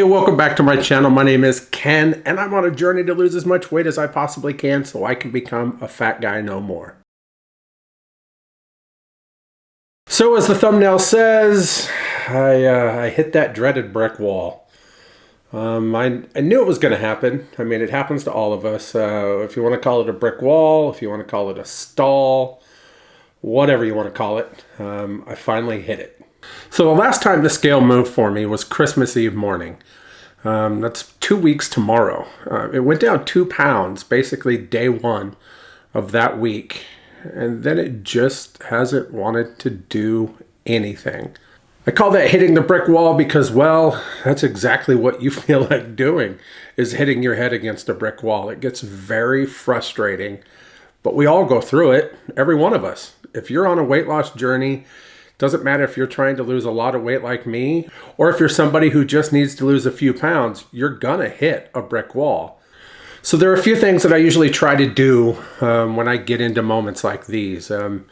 welcome back to my channel. My name is Ken, and I'm on a journey to lose as much weight as I possibly can so I can become a fat guy no more. So as the thumbnail says, I hit that dreaded brick wall. I knew it was going to happen. I mean, it happens to all of us. If you want to call it a brick wall, if you want to call it a stall, whatever you want to call it, I finally hit it. So the last time the scale moved for me was Christmas Eve morning. That's 2 weeks tomorrow. It went down 2 pounds, basically day one of that week. And then it just hasn't wanted to do anything. I call that hitting the brick wall because, well, that's exactly what you feel like doing, is hitting your head against a brick wall. It gets very frustrating, but we all go through it, every one of us. If you're on a weight loss journey, doesn't matter if you're trying to lose a lot of weight like me, or if you're somebody who just needs to lose a few pounds, you're gonna hit a brick wall. So there are a few things that I usually try to do when I get into moments like these. In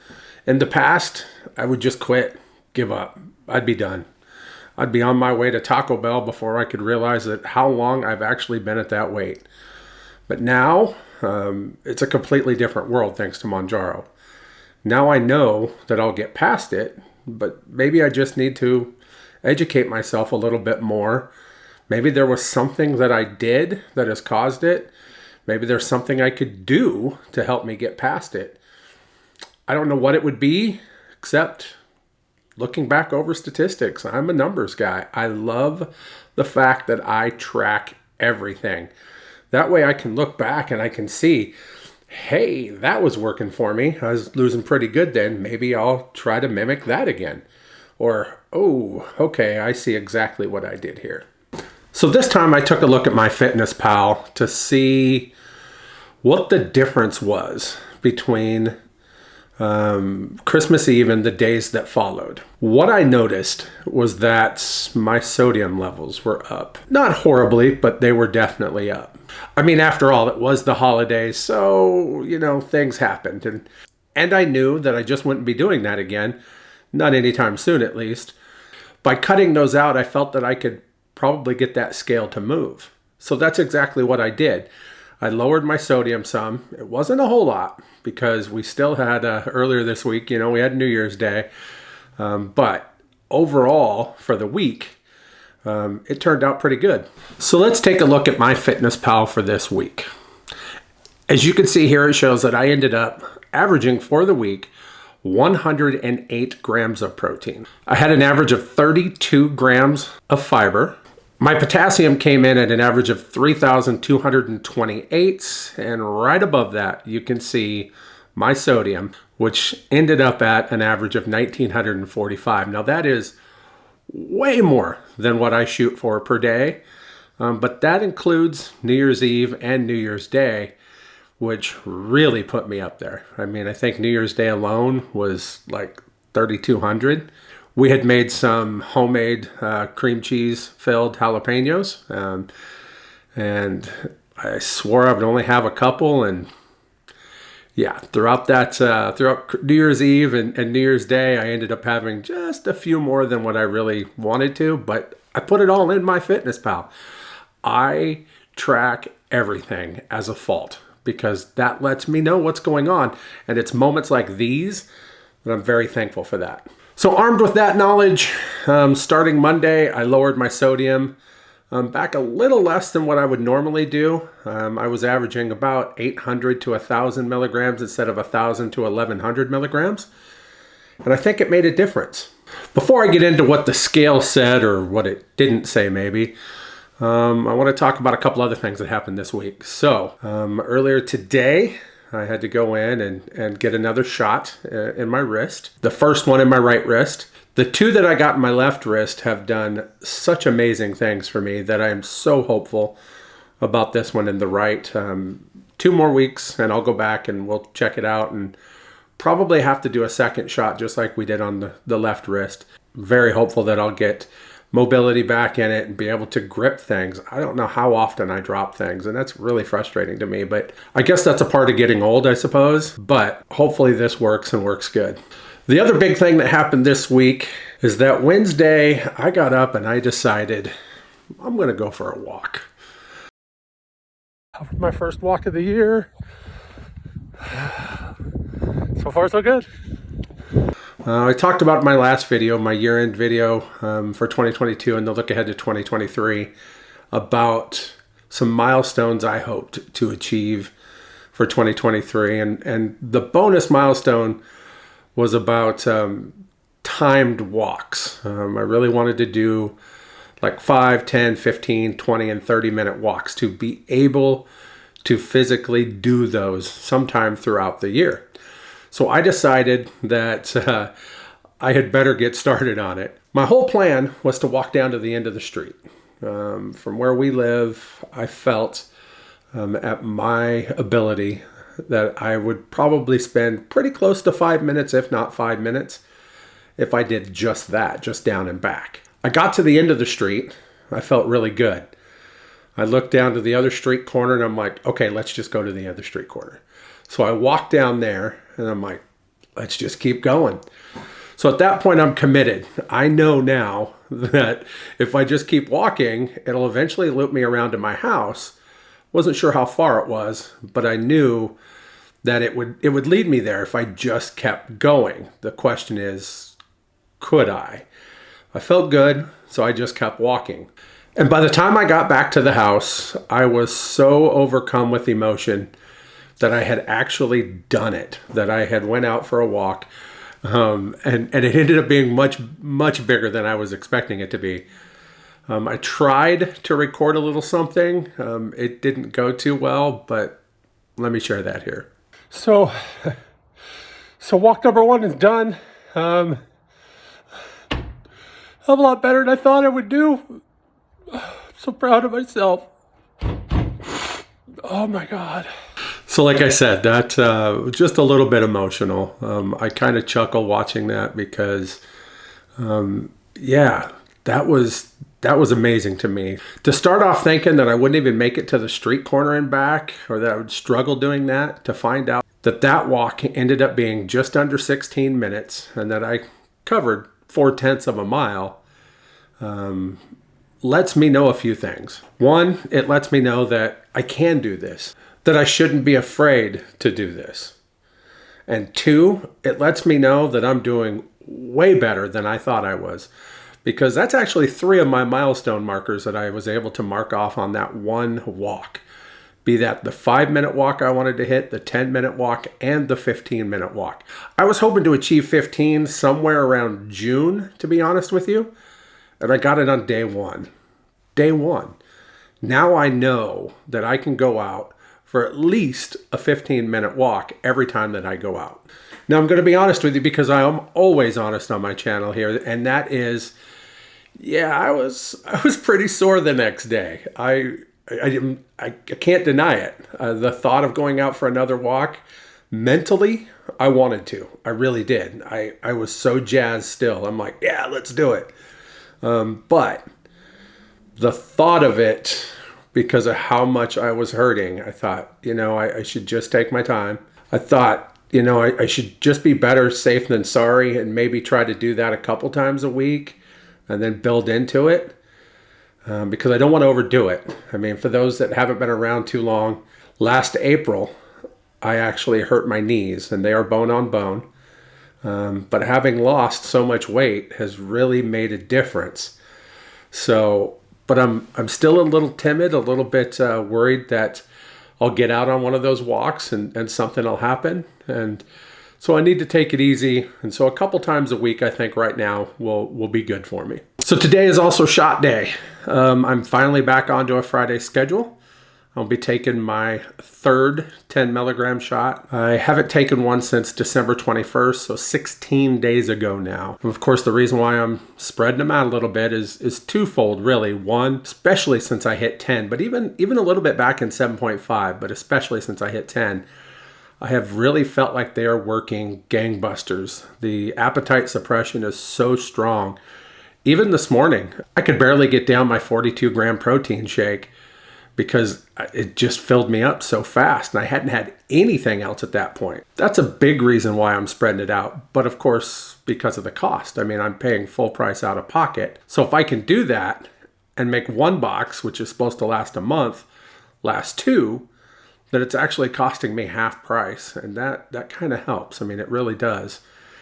the past, I would just quit, give up. I'd be done. I'd be on my way to Taco Bell before I could realize that how long I've actually been at that weight. But now, it's a completely different world thanks to Mounjaro. Now I know that I'll get past it, but maybe I just need to educate myself a little bit more. Maybe there was something that I did that has caused it. Maybe there's something I could do to help me get past it. I don't know what it would be, except looking back over statistics. I'm a numbers guy. I love the fact that I track everything. That way I can look back and I can see, hey, that was working for me. I was losing pretty good then. Maybe I'll try to mimic that again. Or, oh, okay, I see exactly what I did here. So this time I took a look at MyFitnessPal to see what the difference was between Christmas Eve and the days that followed. What I noticed was that my sodium levels were up. Not horribly, but they were definitely up. I mean, after all, it was the holidays, so, you know, things happened. And I knew that I just wouldn't be doing that again, not anytime soon at least. By cutting those out, I felt that I could probably get that scale to move. So that's exactly what I did. I lowered my sodium some. It wasn't a whole lot because we still had, earlier this week, you know, we had New Year's Day. But overall, for the week, it turned out pretty good. So let's take a look at MyFitnessPal for this week. As you can see here, it shows that I ended up averaging for the week 108 grams of protein. I had an average of 32 grams of fiber. My potassium came in at an average of 3,228, and right above that, you can see my sodium, which ended up at an average of 1,945. Now that is way more than what I shoot for per day, but that includes New Year's Eve and New Year's Day, which really put me up there. I mean, I think New Year's Day alone was like 3,200. We had made some homemade cream cheese filled jalapenos, and I swore I would only have a couple, and yeah, throughout New Year's Eve and New Year's Day, I ended up having just a few more than what I really wanted to, but I put it all in MyFitnessPal. I track everything as a fault because that lets me know what's going on, and it's moments like these that I'm very thankful for that. So armed with that knowledge, starting Monday, I lowered my sodium back a little less than what I would normally do. I was averaging about 800 to 1,000 milligrams instead of 1,000 to 1,100 milligrams. And I think it made a difference. Before I get into what the scale said, or what it didn't say maybe, I want to talk about a couple other things that happened this week. So earlier today, I had to go in and get another shot in my wrist. The first one in my right wrist. The two that I got in my left wrist have done such amazing things for me that I am so hopeful about this one in the right. 2 more weeks and I'll go back and we'll check it out and probably have to do a second shot just like we did on the left wrist. Very hopeful that I'll get mobility back in it and be able to grip things. I don't know how often I drop things, and that's really frustrating to me, but I guess that's a part of getting old, I suppose. But hopefully this works and works good. The other big thing that happened this week is that Wednesday I got up and I decided I'm going to go for a walk. My first walk of the year. So far, so good. I talked about in my last video, my year-end video for 2022 and the look ahead to 2023, about some milestones I hoped to achieve for 2023. And the bonus milestone was about timed walks. I really wanted to do like 5, 10, 15, 20, and 30-minute walks to be able to physically do those sometime throughout the year. So I decided that I had better get started on it. My whole plan was to walk down to the end of the street. From where we live, I felt at my ability that I would probably spend pretty close to 5 minutes, if not 5 minutes, if I did just that, just down and back. I got to the end of the street. I felt really good. I looked down to the other street corner and I'm like, okay, let's just go to the other street corner. So I walked down there and I'm like, let's just keep going. So at that point, I'm committed. I know now that if I just keep walking, it'll eventually loop me around to my house. Wasn't sure how far it was, but I knew that it would lead me there if I just kept going. The question is, could I? I felt good, so I just kept walking. And by the time I got back to the house, I was so overcome with emotion that I had actually done it, that I had went out for a walk. And it ended up being much, much bigger than I was expecting it to be. I tried to record a little something. It didn't go too well, but let me share that here. So walk number 1 is done. I'm a lot better than I thought I would do. I'm so proud of myself. Oh my God. So like I said, that was just a little bit emotional. I kind of chuckle watching that because, yeah, that was amazing to me. To start off thinking that I wouldn't even make it to the street corner and back, or that I would struggle doing that, to find out that walk ended up being just under 16 minutes and that I covered 4/10 of a mile, lets me know a few things. One, it lets me know that I can do this, that I shouldn't be afraid to do this. And 2, it lets me know that I'm doing way better than I thought I was, because that's actually 3 of my milestone markers that I was able to mark off on that one walk. Be that the 5-minute walk I wanted to hit, the 10-minute walk, and the 15-minute walk. I was hoping to achieve 15 somewhere around June, to be honest with you. And I got it on day 1. Day 1. Now I know that I can go out for at least a 15-minute walk every time that I go out. Now I'm going to be honest with you, because I am always honest on my channel here, and that is, yeah, I was pretty sore the next day. I can't deny it. The thought of going out for another walk, mentally, I wanted to. I really did. I was so jazzed still. I'm like, yeah, let's do it. But the thought of it, because of how much I was hurting, I thought, I should just take my time. I thought, I should just be better safe than sorry, and maybe try to do that a couple times a week and then build into it, because I don't want to overdo it. I mean, for those that haven't been around too long, last April, I actually hurt my knees, and they are bone on bone. But having lost so much weight has really made a difference. So, but I'm still a little timid, a little bit worried that I'll get out on one of those walks and something will happen. And so I need to take it easy. And so a couple times a week, I think right now will be good for me. So today is also shot day. I'm finally back onto a Friday schedule. I'll be taking my 3rd 10 milligram shot. I haven't taken one since December 21st, so 16 days ago now. And of course, the reason why I'm spreading them out a little bit is twofold, really. One, especially since I hit 10, but even a little bit back in 7.5, but especially since I hit 10, I have really felt like they are working gangbusters. The appetite suppression is so strong. Even this morning, I could barely get down my 42-gram protein shake because it just filled me up so fast, and I hadn't had anything else at that point. That's a big reason why I'm spreading it out, but of course, because of the cost. I mean, I'm paying full price out of pocket. So if I can do that, and make one box, which is supposed to last a month, last two, that it's actually costing me half price. And that kind of helps. I mean, it really does.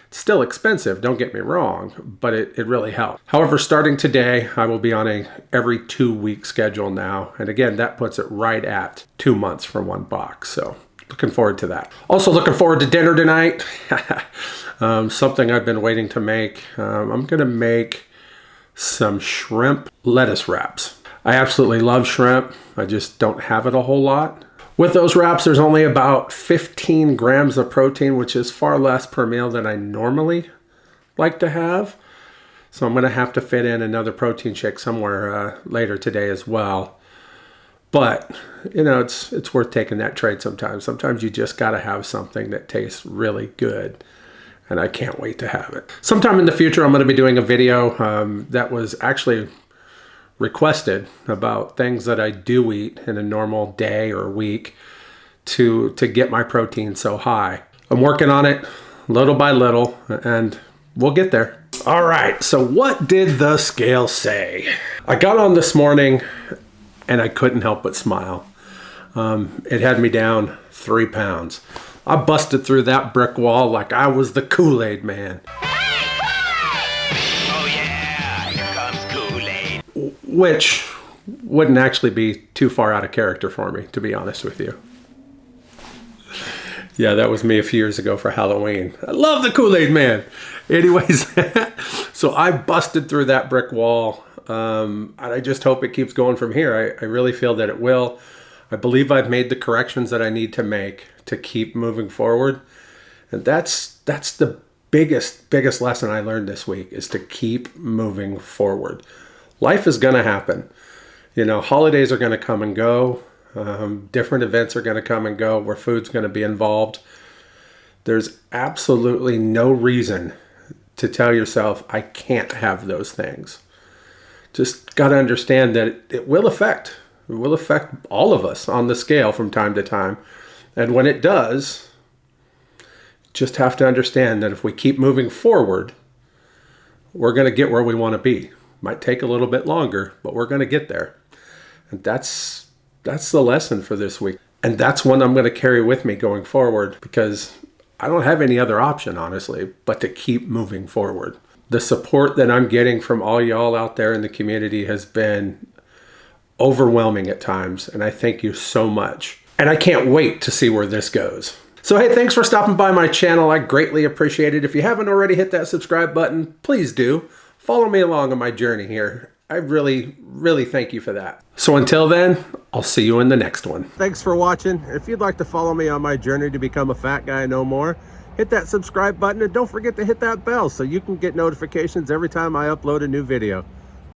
It's still expensive, don't get me wrong, but it really helps. However, starting today, I will be on a every 2-week schedule now. And again, that puts it right at 2 months for one box. So looking forward to that. Also looking forward to dinner tonight. Something I've been waiting to make. I'm gonna make some shrimp lettuce wraps. I absolutely love shrimp. I just don't have it a whole lot. With those wraps, there's only about 15 grams of protein, which is far less per meal than I normally like to have. So I'm going to have to fit in another protein shake somewhere later today as well. But, you know, it's worth taking that trade sometimes. Sometimes you just got to have something that tastes really good. And I can't wait to have it. Sometime in the future, I'm going to be doing a video that was actually requested about things that I do eat in a normal day or week to get my protein so high. I'm working on it little by little, and we'll get there. All right, so what did the scale say? I got on this morning and I couldn't help but smile. It had me down 3 pounds. I busted through that brick wall like I was the Kool-Aid man. Which wouldn't actually be too far out of character for me, to be honest with you. Yeah, that was me a few years ago for Halloween. I love the Kool-Aid man. Anyways, so I busted through that brick wall. And I just hope it keeps going from here. I really feel that it will. I believe I've made the corrections that I need to make to keep moving forward. And that's the biggest lesson I learned this week, is to keep moving forward. Life is going to happen. You know, holidays are going to come and go. Different events are going to come and go where food's going to be involved. There's absolutely no reason to tell yourself, I can't have those things. Just got to understand that it will affect all of us on the scale from time to time. And when it does, just have to understand that if we keep moving forward, we're going to get where we want to be. Might take a little bit longer, but we're going to get there. And that's the lesson for this week. And that's one I'm going to carry with me going forward, because I don't have any other option, honestly, but to keep moving forward. The support that I'm getting from all y'all out there in the community has been overwhelming at times. And I thank you so much. And I can't wait to see where this goes. So hey, thanks for stopping by my channel. I greatly appreciate it. If you haven't already hit that subscribe button, please do. Follow me along on my journey here. I really, really thank you for that. So until then, I'll see you in the next one. Thanks for watching. If you'd like to follow me on my journey to become a fat guy no more, hit that subscribe button and don't forget to hit that bell so you can get notifications every time I upload a new video.